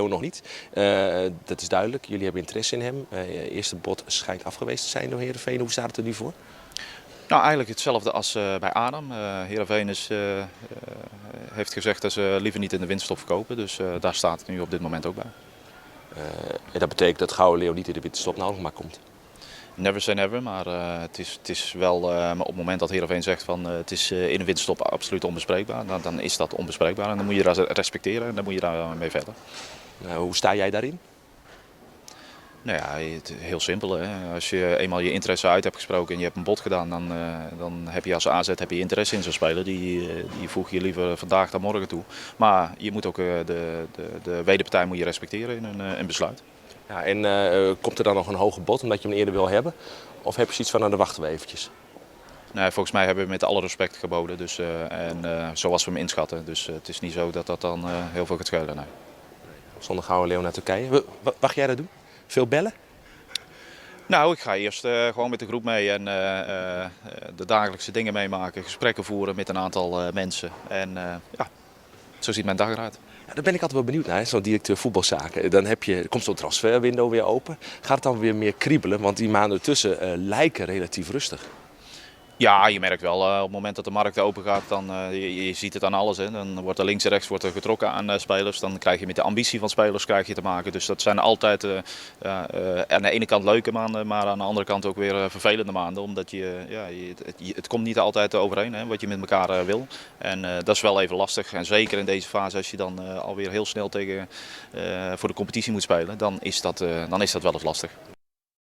Nog niet. Dat is duidelijk. Jullie hebben interesse in hem. Eerste bod schijnt afgewezen te zijn door Heerenveen. Hoe staat het er nu voor? Nou, eigenlijk hetzelfde als bij Adam. Heerenveen heeft gezegd dat ze liever niet in de winterstop verkopen. Dus daar staat het nu op dit moment ook bij. En dat betekent dat Gouden Leeuw niet in de winterstop nou nog maar komt. Never say never, maar het is wel op het moment dat Heerenveen zegt van het is in de winterstop absoluut onbespreekbaar. Dan is dat onbespreekbaar en dan moet je dat respecteren en dan moet je daar mee verder. Hoe sta jij daarin? Nou ja, heel simpel. Hè. Als je eenmaal je interesse uit hebt gesproken en je hebt een bod gedaan, dan heb je als AZ interesse in zo'n speler. Die voeg je liever vandaag dan morgen toe. Maar je moet ook de wederpartij moet je respecteren in een besluit. Ja, en komt er dan nog een hoger bod omdat je hem eerder wil hebben? Of heb je zoiets van, nou, dan wachten we eventjes? Nee, volgens mij hebben we met alle respect geboden zoals we hem inschatten. Dus het is niet zo dat dat dan heel veel gaat schelen. Nee. Zonder Gouden Leeuw naar Turkije. Wacht jij dat doen? Veel bellen? Nou, ik ga eerst gewoon met de groep mee en de dagelijkse dingen meemaken. Gesprekken voeren met een aantal mensen. En ja, zo ziet mijn dag eruit. Ja, daar ben ik altijd wel benieuwd naar, zo'n directeur voetbalzaken. Dan komt zo'n transferwindow weer open. Gaat het dan weer meer kriebelen? Want die maanden ertussen lijken relatief rustig. Ja, je merkt wel op het moment dat de markt open gaat, dan je ziet het aan alles. Hè. Dan wordt er links en rechts getrokken aan spelers. Dan krijg je met de ambitie van spelers te maken. Dus dat zijn altijd aan de ene kant leuke maanden, maar aan de andere kant ook weer vervelende maanden. Omdat het komt niet altijd overeen, hè, wat je met elkaar wil. En dat is wel even lastig. En zeker in deze fase, als je dan alweer heel snel voor de competitie moet spelen, dan is dat wel eens lastig.